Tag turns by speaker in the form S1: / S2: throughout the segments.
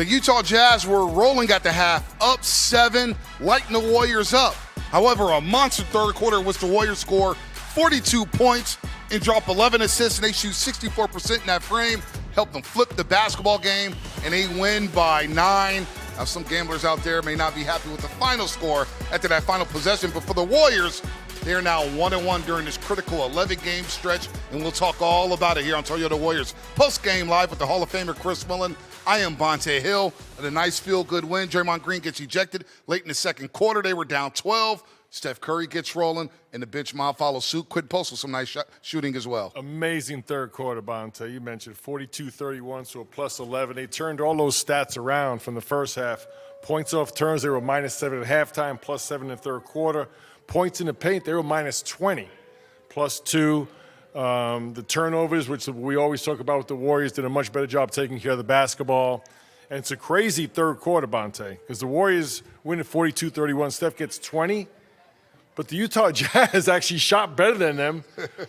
S1: The Utah Jazz were rolling at the half, up 7, lighting the Warriors up. However, a monster third quarter in which the Warriors score 42 points and drop 11 assists, and they shoot 64% in that frame, help them flip the basketball game, and they win by 9. Now, some gamblers out there may not be happy with the final score after that final possession, but for the Warriors, they are now 1-1 during this critical 11-game stretch, and we'll talk all about it here on Toyota Warriors Postgame Live with the Hall of Famer Chris Mullin. I am Bonta Hill. And a nice feel-good win. Draymond Green gets ejected late in the second quarter. They were down 12. Steph Curry gets rolling, and the bench mob follows suit. Quinton Post with some nice shooting as well.
S2: Amazing third quarter, Bonta. You mentioned 42-31, so a plus 11. They turned all those stats around from the first half. Points off turns, they were -7 at halftime, +7 in the third quarter. Points in the paint, they were -20, +2. The turnovers, which we always talk about with the Warriors, did a much better job taking care of the basketball. And it's a crazy third quarter, Bonta, because the Warriors win at 42-31. Steph gets 20, but the Utah Jazz actually shot better than them,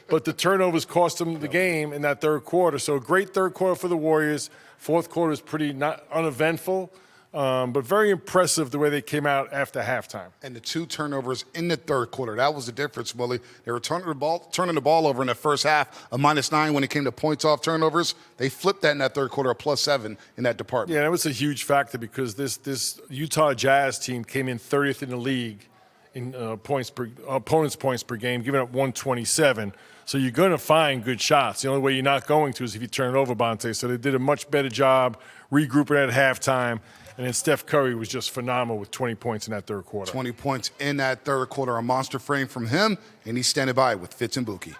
S2: but the turnovers cost them the game in that third quarter. So a great third quarter for the Warriors. Fourth quarter is pretty not uneventful. But very impressive the way they came out after halftime.
S1: And the 2 turnovers in the third quarter, that was the difference, Willie. They were turning the ball over in the first half, a -9 when it came to points off turnovers. They flipped that in that third quarter, a +7 in that department.
S2: Yeah, that was a huge factor because this Utah Jazz team came in 30th in the league in opponents' points per game, giving up 127. So you're going to find good shots. The only way you're not going to is if you turn it over, Bonta. So they did a much better job regrouping at halftime. And then Steph Curry was just phenomenal with 20 points in that third quarter.
S1: 20 points in that third quarter, a monster frame from him, and he's standing by with Fitz and Buki.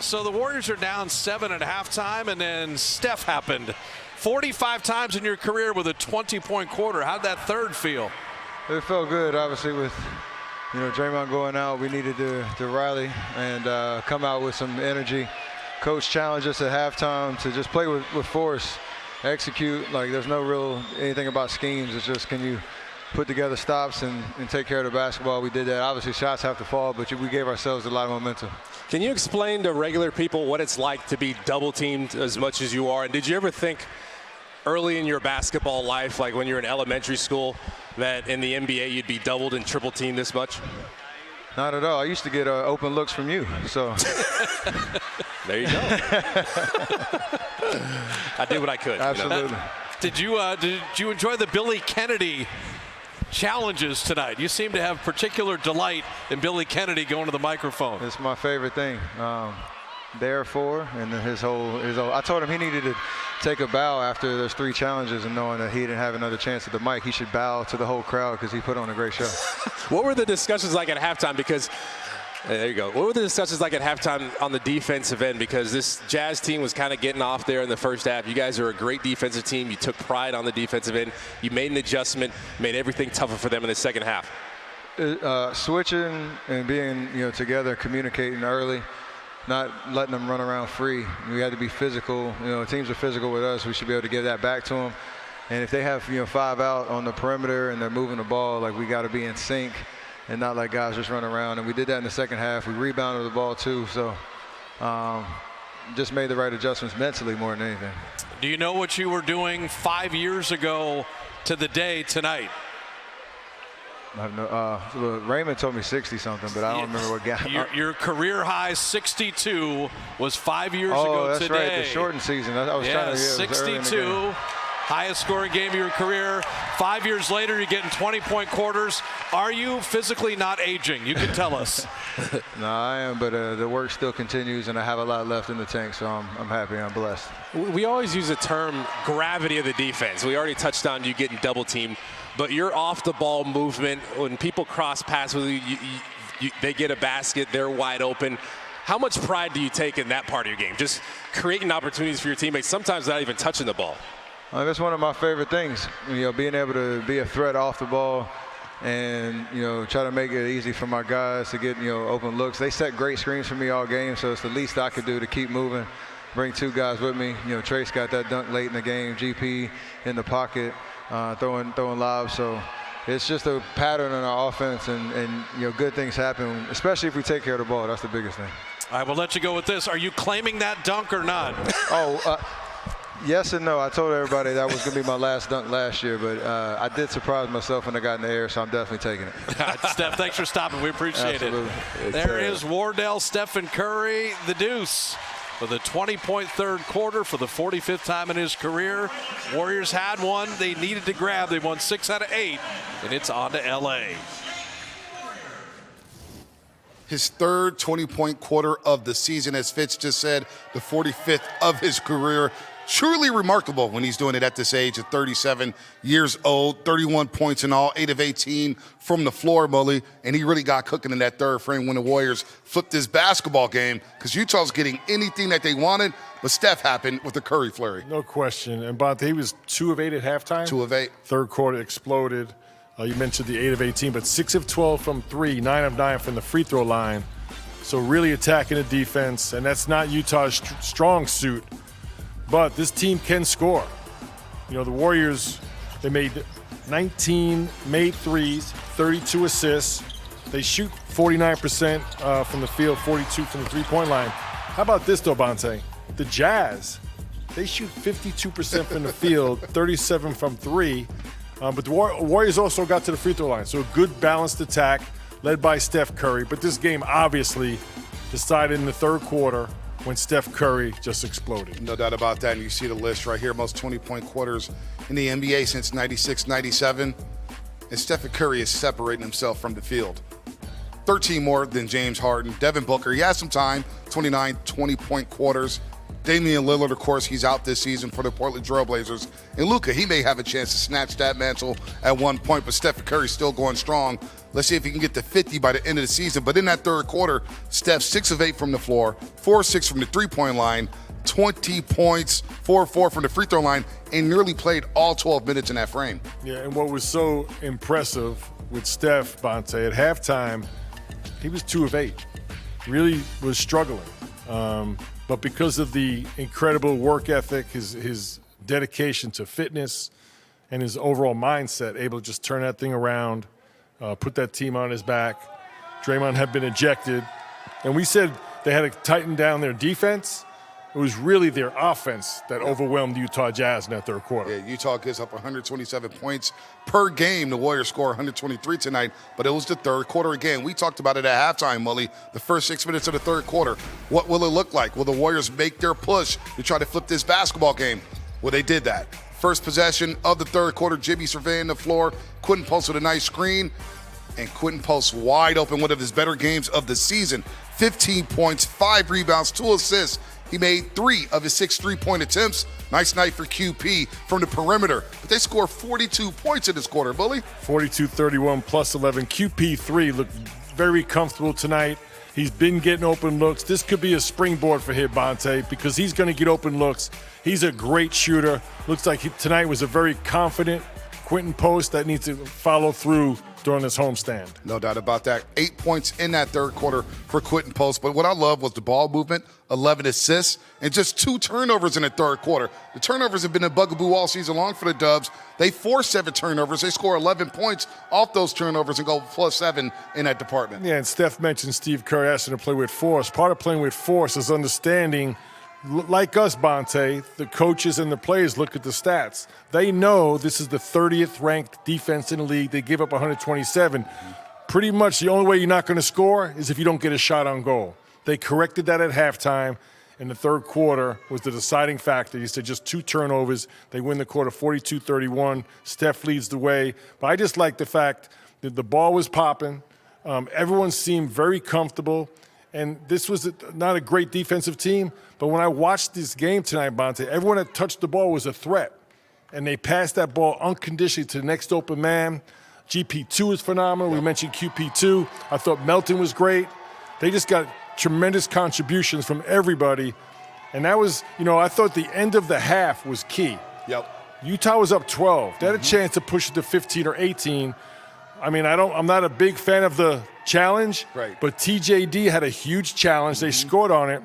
S3: So the Warriors are down 7 at halftime, and then Steph happened. 45 times in your career with a 20-point quarter. How'd that third feel?
S4: It felt good, obviously, with Draymond going out. We needed to rally and come out with some energy. Coach challenged us at halftime to just play with force. Execute. Like, there's no real anything about schemes. It's just, can you put together stops and take care of the basketball? We did that. Obviously, shots have to fall, but we gave ourselves a lot of momentum.
S5: Can you explain to regular people what it's like to be double-teamed as much as you are? And did you ever think early in your basketball life, like when you're in elementary school, that in the NBA you'd be doubled and triple-teamed this much?
S4: Not at all. I used to get open looks from you, so.
S5: There you go. I did what I could.
S4: Absolutely.
S3: Did you enjoy the Billy Kennedy challenges tonight? You seem to have particular delight in Billy Kennedy going to the microphone.
S4: It's my favorite thing. Therefore, and his whole. I told him he needed to take a bow after those 3 challenges, and knowing that he didn't have another chance at the mic, he should bow to the whole crowd because he put on a great show.
S5: What were the discussions like at halftime? Because there you go. What were the discussions like at halftime on the defensive end? Because this Jazz team was kind of getting off there in the first half. You guys are a great defensive team. You took pride on the defensive end. You made an adjustment, made everything tougher for them in the second half.
S4: Switching and being together, communicating early. Not letting them run around free. We had to be physical. Teams are physical with us. We should be able to give that back to them. And if they have 5 out on the perimeter and they're moving the ball, like, we got to be in sync and not let guys just run around. And we did that in the second half. We rebounded the ball too. So just made the right adjustments mentally more than anything.
S3: Do you know what you were doing 5 years ago to the day tonight?
S4: Raymond told me 60-something, but I don't remember what guy.
S3: Your career high 62 was 5 years ago today.
S4: Oh, that's right, the shortened season. I was trying to.
S3: 62, highest scoring game of your career. 5 years later, you're getting 20-point quarters. Are you physically not aging? You can tell us.
S4: No, I am, but the work still continues, and I have a lot left in the tank, so I'm happy. I'm blessed.
S5: We always use the term gravity of the defense. We already touched on you getting double-teamed. But your off-the-ball movement, when people cross paths with you, they get a basket, they're wide open. How much pride do you take in that part of your game? Just creating opportunities for your teammates, sometimes not even touching the ball.
S4: That's one of my favorite things, being able to be a threat off the ball and, try to make it easy for my guys to get, open looks. They set great screens for me all game, so it's the least I could do to keep moving, bring 2 guys with me. Trace got that dunk late in the game, GP in the pocket. Throwing lobs, so it's just a pattern in our offense, and good things happen, especially if we take care of the ball. That's the biggest thing.
S3: I will let you go with this. Are you claiming that dunk or not?
S4: Yes and no. I told everybody that was going to be my last dunk last year, but I did surprise myself when I got in the air, so I'm definitely taking it.
S3: Steph, thanks for stopping. We appreciate
S4: Absolutely.
S3: it. There is Wardell, Stephen Curry, the deuce for the 20-point third quarter for the 45th time in his career. Warriors had one they needed to grab. They won 6 out of 8, and it's on to L.A.
S1: His third 20-point quarter of the season, as Fitz just said, the 45th of his career. Truly remarkable when he's doing it at this age of 37 years old. 31 points in all, 8 of 18 from the floor, Mullin. And he really got cooking in that third frame when the Warriors flipped this basketball game because Utah's getting anything that they wanted, but Steph happened with the Curry flurry.
S2: No question. And Bonta, he was 2 of 8 at halftime.
S1: 2 of 8.
S2: Third quarter exploded. You mentioned the 8 of 18, but 6 of 12 from 3, 9 of 9 from the free throw line. So really attacking the defense, and that's not Utah's strong suit. But this team can score. You know, the Warriors, they made 19 made threes, 32 assists. They shoot 49% from the field, 42 from the three-point line. How about this, though, Bonta? The Jazz, they shoot 52% from the field, 37 from 3. But the Warriors also got to the free throw line. So a good balanced attack led by Steph Curry. But this game obviously decided in the third quarter when Steph Curry just exploded.
S1: No doubt about that. And you see the list right here, most 20-point quarters in the NBA since 96-97. And Stephen Curry is separating himself from the field. 13 more than James Harden. Devin Booker, he has some time, 29 20-point quarters. Damian Lillard, of course, he's out this season for the Portland Trail Blazers. And Luka, he may have a chance to snatch that mantle at one point, but Stephen Curry's still going strong. Let's see if he can get to 50 by the end of the season. But in that third quarter, Steph 6 of 8 from the floor, 4 of 6 from the three-point line, 20 points, 4 of 4 from the free throw line, and nearly played all 12 minutes in that frame.
S2: Yeah, and what was so impressive with Steph, Bonta, at halftime, he was 2 of 8. Really was struggling. But because of the incredible work ethic, his dedication to fitness, and his overall mindset, able to just turn that thing around, put that team on his back. Draymond had been ejected. And we said they had to tighten down their defense. It was really their offense that overwhelmed the Utah Jazz in that third quarter.
S1: Yeah, Utah gives up 127 points per game. The Warriors score 123 tonight, but it was the third quarter again. We talked about it at halftime, Mullin, the first 6 minutes of the third quarter. What will it look like? Will the Warriors make their push to try to flip this basketball game? Well, they did that. First possession of the third quarter, Jimmy surveying the floor. Quinton Post with a nice screen, and Quinton Post wide open, one of his better games of the season. 15 points, 5 rebounds, 2 assists. He made 3 of his 6 three-point attempts. Nice night for QP from the perimeter. But they scored 42 points in this quarter, Bully.
S2: 42-31 plus 11. QP3 looked very comfortable tonight. He's been getting open looks. This could be a springboard for him, Bonta, because he's going to get open looks. He's a great shooter. Looks like tonight was a very confident Quinton Post that needs to follow through during this homestand.
S1: No doubt about that. 8 points in that third quarter for Quinton Post. But what I love was the ball movement, 11 assists, and just 2 turnovers in the third quarter. The turnovers have been a bugaboo all season long for the Dubs. They force 7 turnovers. They score 11 points off those turnovers and go +7 in that department.
S2: Yeah, and Steph mentioned Steve Kerr asked him to play with force. Part of playing with force is understanding, like us, Bonta, the coaches and the players look at the stats. They know this is the 30th ranked defense in the league. They give up 127. Pretty much the only way you're not going to score is if you don't get a shot on goal. They corrected that at halftime, and the third quarter was the deciding factor. He said just 2 turnovers. They win the quarter 42-31. Steph leads the way. But I just like the fact that the ball was popping. Everyone seemed very comfortable. And this was not a great defensive team, but when I watched this game tonight, Bonta, everyone that touched the ball was a threat. And they passed that ball unconditionally to the next open man. GP2 is phenomenal. We mentioned QP2. I thought Melton was great. They just got tremendous contributions from everybody. And that was, I thought the end of the half was key.
S1: Yep.
S2: Utah was up 12. They had a chance to push it to 15 or 18. I mean, I'm not a big fan of the challenge,
S1: right,
S2: but TJD had a huge challenge. They scored on it.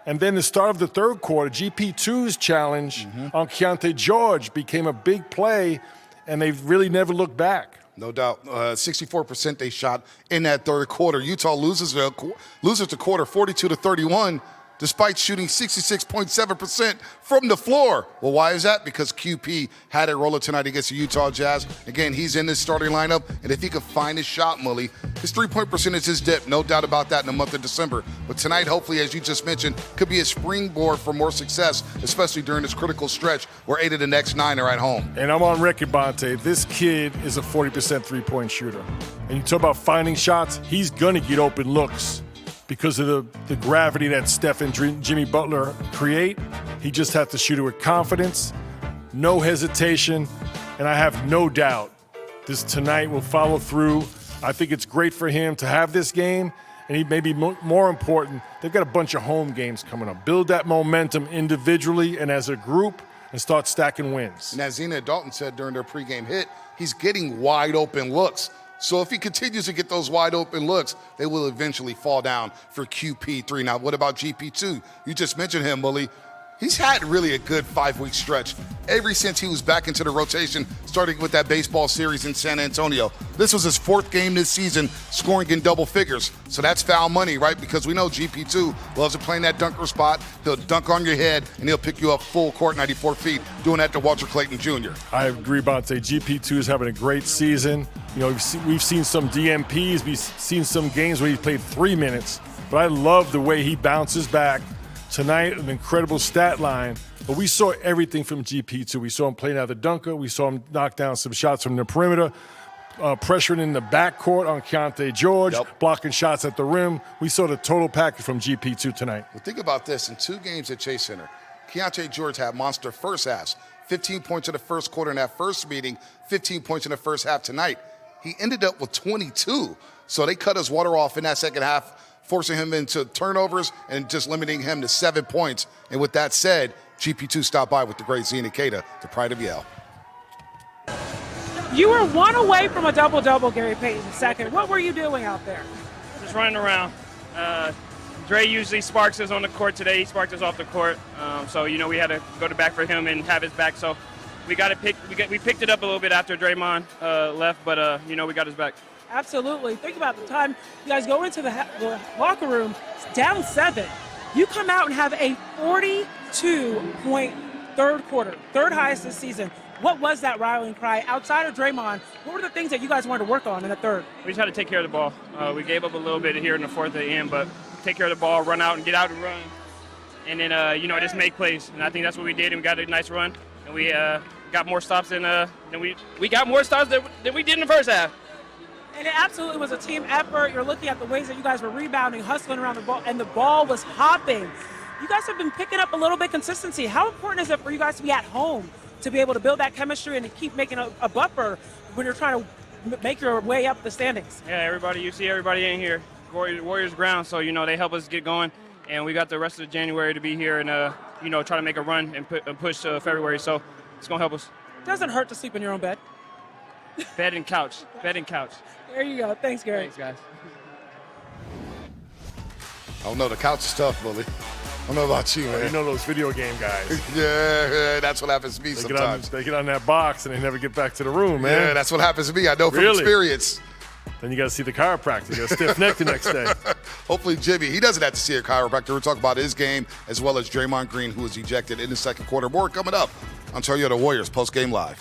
S2: And then the start of the third quarter, GP2's challenge on Keontae George became a big play, and they've really never looked back.
S1: No doubt. 64% they shot in that third quarter. Utah loses the quarter 42-31. despite shooting 66.7% from the floor. Well, why is that? Because QP had a roller tonight against the Utah Jazz. Again, he's in this starting lineup, and if he could find his shot, Mully, his three-point percentage is dipped. No doubt about that in the month of December. But tonight, hopefully, as you just mentioned, could be a springboard for more success, especially during this critical stretch where 8 of the next 9 are at home.
S2: And I'm on record, Bonta. This kid is a 40% three-point shooter. And you talk about finding shots, he's going to get open looks. Because of the gravity that Steph and Jimmy Butler create, he just has to shoot it with confidence, no hesitation, and I have no doubt this tonight will follow through. I think it's great for him to have this game, and he may be more important, they've got a bunch of home games coming up. Build that momentum individually and as a group and start stacking wins.
S1: And as Zena and Dalton said during their pregame hit, he's getting wide open looks. So if he continues to get those wide open looks, they will eventually fall down for QP3. Now, what about GP2? You just mentioned him, Mully. He's had really a good 5-week stretch ever since he was back into the rotation, starting with that baseball series in San Antonio. This was his 4th game this season, scoring in double figures. So that's foul money, right? Because we know GP2 loves to play in that dunker spot. He'll dunk on your head, and he'll pick you up full court, 94 feet, doing that to Walter Clayton Jr.
S2: I agree, Bonta. GP2 is having a great season. You know, we've seen some DMPs. We've seen some games where he played 3 minutes. But I love the way he bounces back. Tonight, an incredible stat line, but we saw everything from GP2. We saw him playing out the dunker. We saw him knock down some shots from the perimeter, pressuring in the backcourt on Keontae George, blocking shots at the rim. We saw the total package from GP2 tonight.
S1: Well, think about this. In 2 games at Chase Center, Keontae George had monster first halves, 15 points in the first quarter in that first meeting, 15 points in the first half tonight. He ended up with 22. So they cut his water off in that second half, forcing him into turnovers and just limiting him to 7 points. And with that said, GP2 stopped by with the great Zena Keita, the pride of Yale.
S6: You were 1 away from a double-double, Gary Payton II. What were you doing out there?
S7: Just running around. Dre usually sparks us on the court. Today he sparked us off the court. So, you know, we had to go to bat for him and have his back. So we picked it up a little bit after Draymond left, but, you know, we got his back.
S6: Absolutely. Think about the time you guys go into the locker room, down 7. You come out and have a 42-point third quarter, 3rd highest this season. What was that rallying cry? Outside of Draymond, what were the things that you guys wanted to work on in the 3rd?
S7: We just had to take care of the ball. We gave up a little bit here in the 4th at the end, but take care of the ball, run out and get out and run. And then, you know, just make plays. And I think that's what we did, and we got a nice run. And we got more stops than we got more stops than we did in the first half.
S6: And it absolutely was a team effort. You're looking at the ways that you guys were rebounding, hustling around the ball, and the ball was hopping. You guys have been picking up a little bit of consistency. How important is it for you guys to be at home to be able to build that chemistry and to keep making a buffer when you're trying to make your way up the standings?
S7: Yeah, you see everybody in here. Warriors ground, so, you know, they help us get going. And we got the rest of January to be here and, you know, try to make a run and push to February. So it's going to help us.
S6: Doesn't hurt to sleep in your own bed.
S7: Bed and couch. Bed and couch.
S6: There you go. Thanks, Gary.
S7: Thanks, guys.
S1: Oh, no, the couch is tough, Mully. I don't know about you, man.
S2: You know those video game guys.
S1: Yeah, that's what happens to me sometimes.
S2: They get on that box and they never get back to the room, man.
S1: Yeah, that's what happens to me. I know from experience.
S2: Then you got to see the chiropractor. You got a stiff neck the next day.
S1: Hopefully, Jimmy, he doesn't have to see a chiropractor. We're talking about his game as well as Draymond Green, who was ejected in the 2nd quarter. More coming up on Toyota Warriors Postgame Live.